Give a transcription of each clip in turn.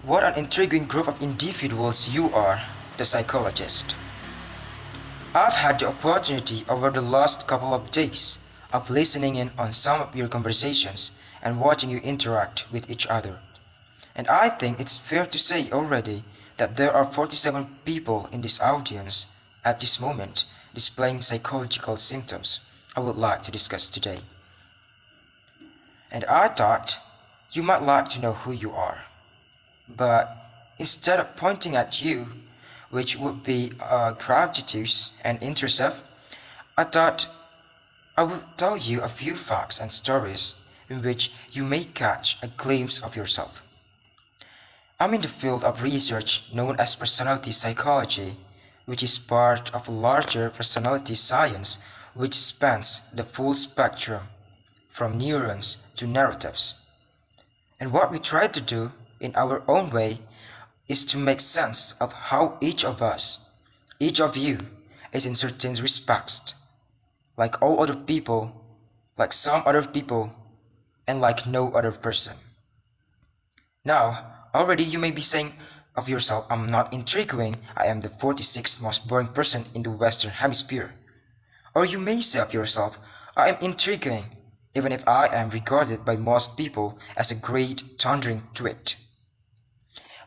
What an intriguing group of individuals you are, the psychologist. I've had the opportunity over the last couple of days of listening in on some of your conversations and watching you interact with each other. And I think it's fair to say already that there are 47 people in this audience at this moment displaying psychological symptoms I would like to discuss today. And I thought you might like to know who you are. But instead of pointing at you, which would be gratuitous and intrusive, I thought I would tell you a few facts and stories in which you may catch a glimpse of yourself. I'm in the field of research known as personality psychology, which is part of a larger personality science which spans the full spectrum, from neurons to narratives. And what we try to do, in our own way, is to make sense of how each of us, each of you, is in certain respects, like all other people, like some other people, and like no other person. Now, already you may be saying of yourself, I'm not intriguing, I am the 46th most boring person in the Western Hemisphere. Or you may say of yourself, I am intriguing, even if I am regarded by most people as a great thundering twit.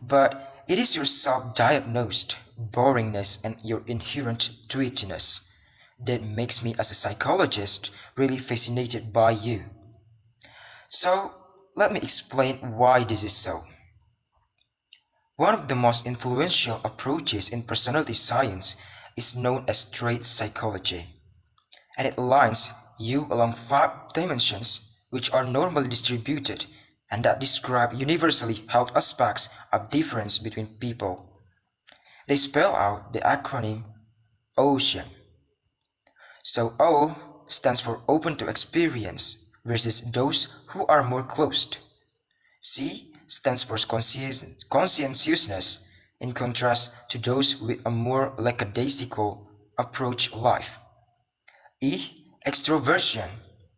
But it is your self-diagnosed boringness and your inherent twittiness that makes me as a psychologist really fascinated by you. So, let me explain why this is so. One of the most influential approaches in personality science is known as trait psychology, and it aligns you along 5 dimensions which are normally distributed and that describe universally held aspects of difference between people. They spell out the acronym OCEAN. So O stands for open to experience versus those who are more closed. C stands for conscientiousness in contrast to those with a more lackadaisical approach to life. E, extroversion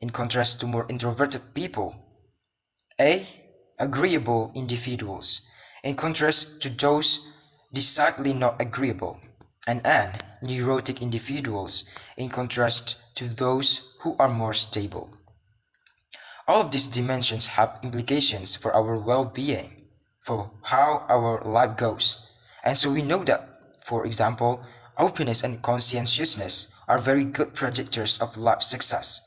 in contrast to more introverted people. A, agreeable individuals in contrast to those decidedly not agreeable. And N, neurotic individuals in contrast to those who are more stable. All of these dimensions have implications for our well-being, for how our life goes. And so we know that, for example, openness and conscientiousness are very good predictors of life success.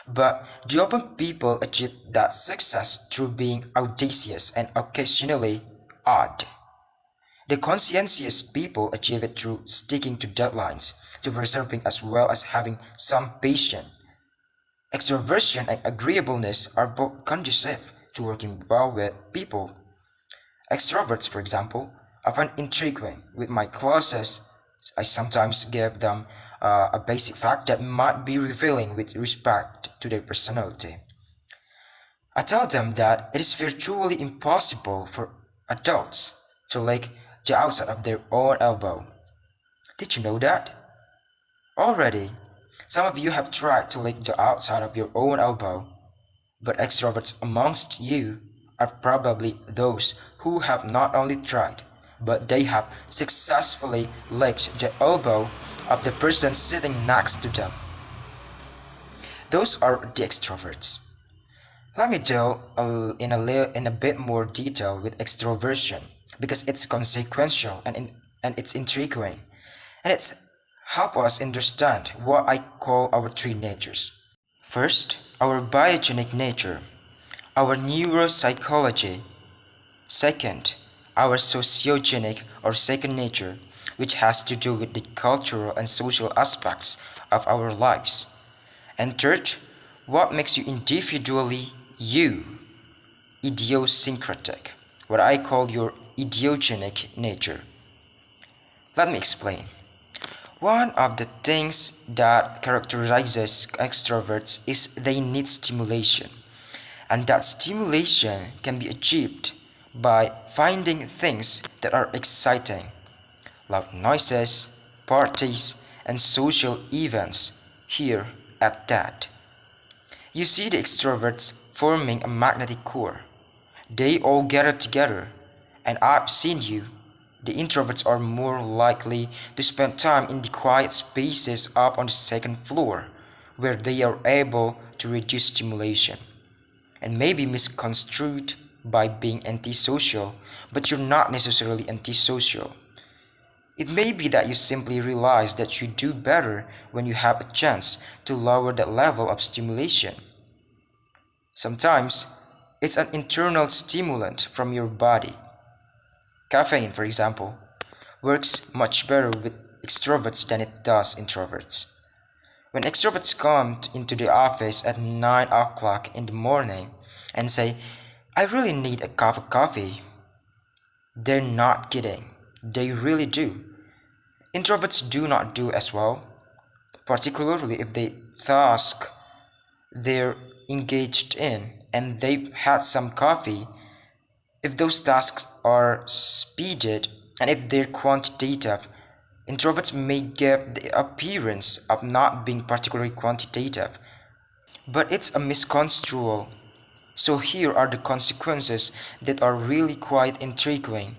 But the open people achieve that success through being audacious and occasionally odd. The conscientious people achieve it through sticking to deadlines, to preserving as well as having some patience. Extroversion and agreeableness are both conducive to working well with people. Extroverts, for example, I find intriguing with my classes. I sometimes give them a basic fact that might be revealing with respect to their personality. I tell them that it is virtually impossible for adults to lick the outside of their own elbow. Did you know that? Already, some of you have tried to lick the outside of your own elbow, but extroverts amongst you are probably those who have not only tried, but they have successfully licked the elbow of the person sitting next to them. Those are the extroverts. Let me delve in a bit more detail with extroversion because it's consequential and it's intriguing, and it's help us understand what I call our 3 natures. First, our biogenic nature, our neuropsychology. Second, our sociogenic or second nature, which has to do with the cultural and social aspects of our lives. And third, what makes you individually you, idiosyncratic, what I call your idiogenic nature. Let me explain. One of the things that characterizes extroverts is they need stimulation, and that stimulation can be achieved by finding things that are exciting, loud noises, parties, and social events here at that. You see the extroverts forming a magnetic core. They all gather together, and I've seen you. The introverts are more likely to spend time in the quiet spaces up on the second floor, where they are able to reduce stimulation, and may be misconstrued by being antisocial, but you're not necessarily antisocial. It may be that you simply realize that you do better when you have a chance to lower that level of stimulation. Sometimes, it's an internal stimulant from your body. Caffeine, for example, works much better with extroverts than it does introverts. When extroverts come into the office at 9 o'clock in the morning and say, I really need a cup of coffee, they're not kidding. They really do. Introverts do not do as well, particularly if the task they're engaged in and they've had some coffee. If those tasks are speeded and if they're quantitative, introverts may give the appearance of not being particularly quantitative, but it's a misconstrual. So here are the consequences that are really quite intriguing.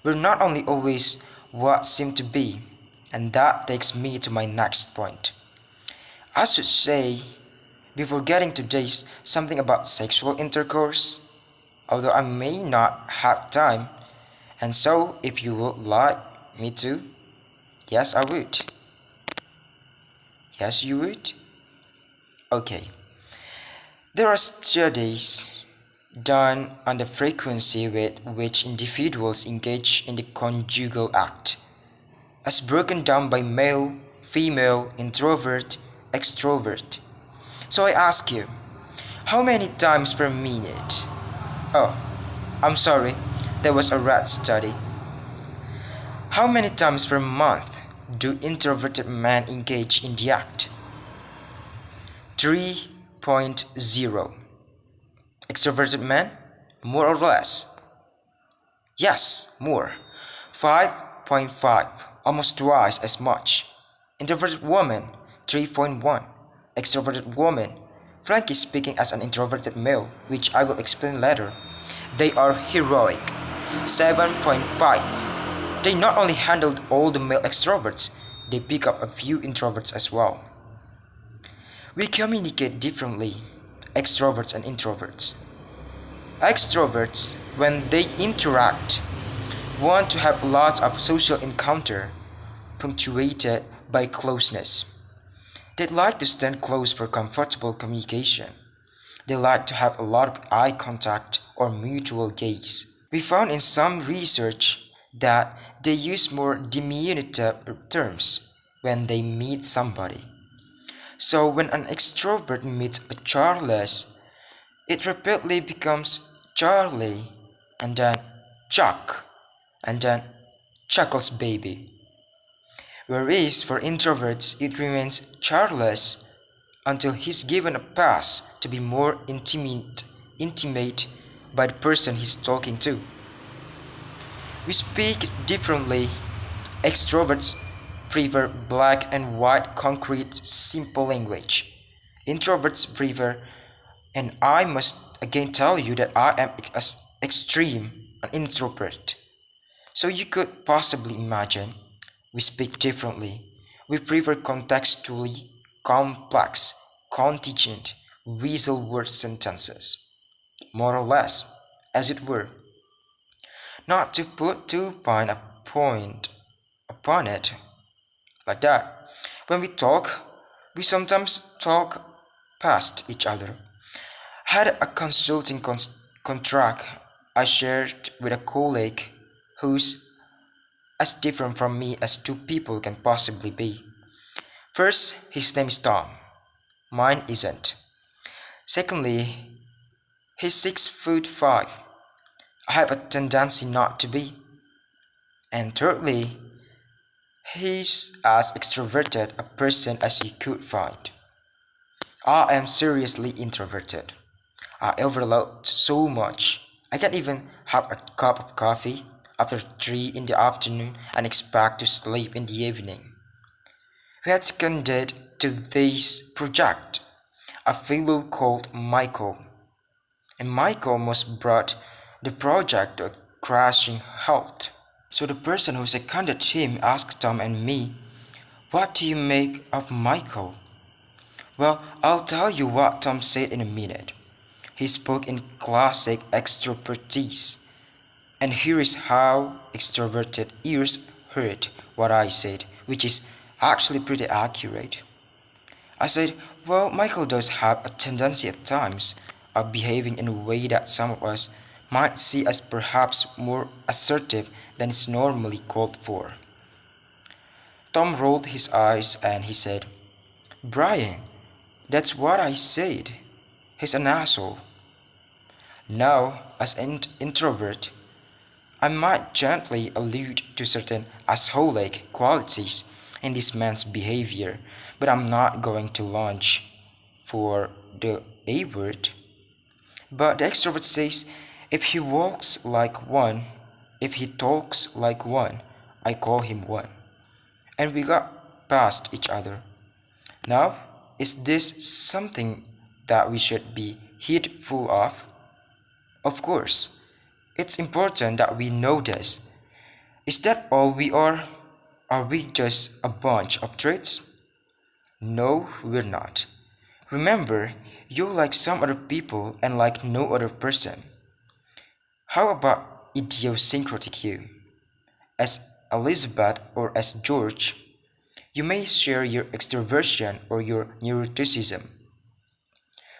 We're not only always what seem to be, and that takes me to my next point. I should say, before getting to this, something about sexual intercourse, although I may not have time, and so if you would like me to, yes, I would. Yes, you would? Okay. There are studies done on the frequency with which individuals engage in the conjugal act, as broken down by male, female, introvert, extrovert. So I ask you, how many times per minute? Oh, I'm sorry, there was a rat study. How many times per month do introverted men engage in the act? 3.0. Extroverted men? More or less? Yes, more. 5.5, almost twice as much. Introverted woman, 3.1. Extroverted woman, frankly speaking, as an introverted male, which I will explain later, they are heroic, 7.5. They not only handled all the male extroverts, they pick up a few introverts as well. We communicate differently, extroverts and introverts. Extroverts, when they interact, want to have lots of social encounter, punctuated by closeness. They like to stand close for comfortable communication. They like to have a lot of eye contact or mutual gaze. We found in some research that they use more diminutive terms when they meet somebody. So when an extrovert meets a Charles, it rapidly becomes Charlie, and then Chuck, and then Chuckles baby. Whereas for introverts, it remains Charles until he's given a pass to be more intimate by the person he's talking to. We speak differently. Extroverts prefer black and white, concrete, simple language. Introverts prefer, and I must again tell you that I am as extreme an introvert. So you could possibly imagine we speak differently. We prefer contextually complex, contingent, weasel word sentences, more or less, as it were. Not to put too fine a point upon it like that. When we talk, we sometimes talk past each other. Had a consulting contract I shared with a colleague who's as different from me as two people can possibly be. First, his name is Tom. Mine isn't. Secondly, he's 6'5". I have a tendency not to be. And thirdly, he's as extroverted a person as you could find. I am seriously introverted. I overload so much. I can't even have a cup of coffee after 3 in the afternoon and expect to sleep in the evening. We had seconded to this project a fellow called Michael, and Michael almost brought the project to a crashing halt. So the person who seconded him asked Tom and me, "What do you make of Michael?" Well, I'll tell you what Tom said in a minute. He spoke in classic extrovertese. And here is how extroverted ears heard what I said, which is actually pretty accurate. I said, "Well, Michael does have a tendency at times of behaving in a way that some of us might see as perhaps more assertive than is normally called for." Tom rolled his eyes and he said, "Brian, that's what I said. He's an asshole." Now, as an introvert, I might gently allude to certain asshole-like qualities in this man's behavior, but I'm not going to launch for the A word. But the extrovert says, if he walks like one, if he talks like one, I call him one. And we got past each other. Now, is this something that we should be heedful of? Of course. It's important that we know this. Is that all we are? Are we just a bunch of traits? No, we're not. Remember, you're like some other people and like no other person. How about idiosyncratic you? As Elizabeth or as George, you may share your extroversion or your neuroticism.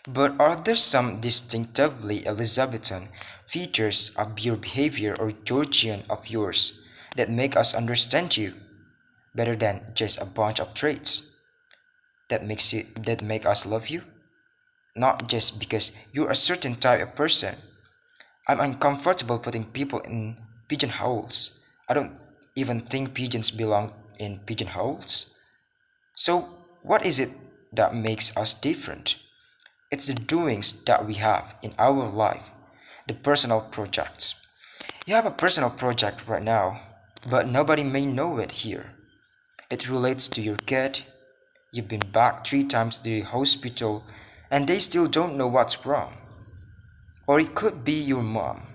But are there some distinctively Elizabethan features of your behavior or Georgian of yours that make us understand you better than just a bunch of traits that make us love you? Not just because you're a certain type of person. I'm uncomfortable putting people in pigeonholes. I don't even think pigeons belong in pigeonholes. So, what is it that makes us different? It's the doings that we have in our life, the personal projects. You have a personal project right now, but nobody may know it here. It relates to your kid. You've been back 3 times to the hospital and they still don't know what's wrong. Or it could be your mom,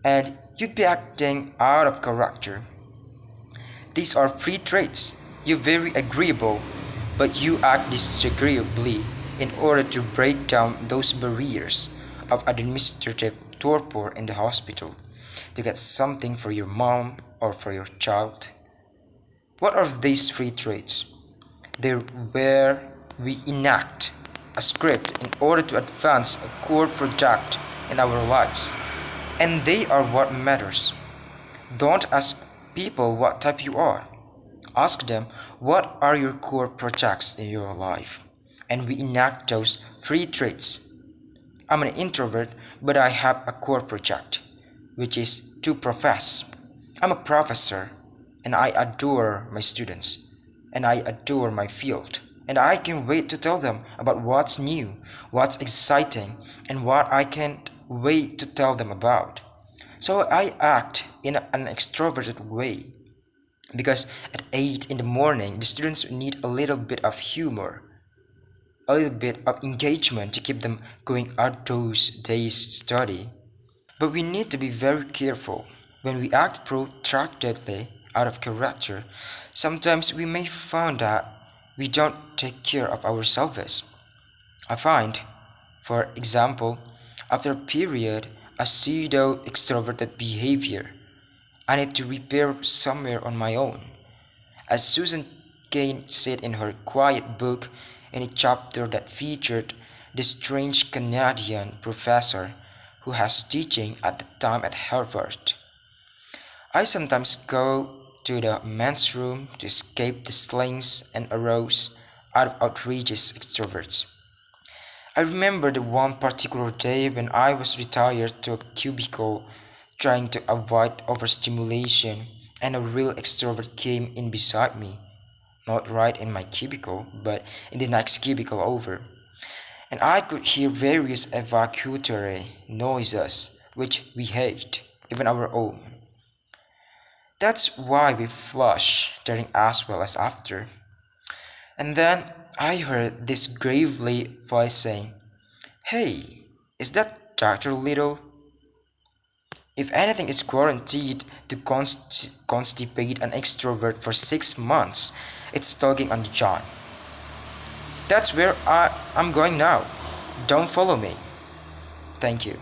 and you'd be acting out of character. These are free traits. You're very agreeable, but you act disagreeably in order to break down those barriers of administrative torpor in the hospital to get something for your mom or for your child. What are these free traits? They're where we enact a script in order to advance a core project in our lives, and they are what matters. Don't ask people what type you are. Ask them what are your core projects in your life, and we enact those free traits. I'm an introvert, but I have a core project, which is to profess. I'm a professor, and I adore my students, and I adore my field, and I can wait to tell them about what's new, what's exciting, and what I can't wait to tell them about. So I act in an extroverted way because at 8 in the morning, the students need a little bit of humor, a little bit of engagement to keep them going out those days' study. But we need to be very careful. When we act protractedly out of character, sometimes we may find that we don't take care of ourselves. I find, for example, after a period of pseudo extroverted behavior, I need to repair somewhere on my own. As Susan Cain said in her quiet book in a chapter that featured the strange Canadian professor who has teaching at the time at Harvard. I sometimes go to the men's room to escape the slings and arrows out of outrageous extroverts. I remember the one particular day when I was retired to a cubicle trying to avoid overstimulation and a real extrovert came in beside me. Not right in my cubicle, but in the next cubicle over. And I could hear various evacuatory noises which we hate, even our own. That's why we flush during as well as after. And then I heard this gravely voice saying, "Hey, is that Dr. Little?" If anything is guaranteed to constipate an extrovert for 6 months, it's talking on John. That's where I'm going now. Don't follow me. Thank you.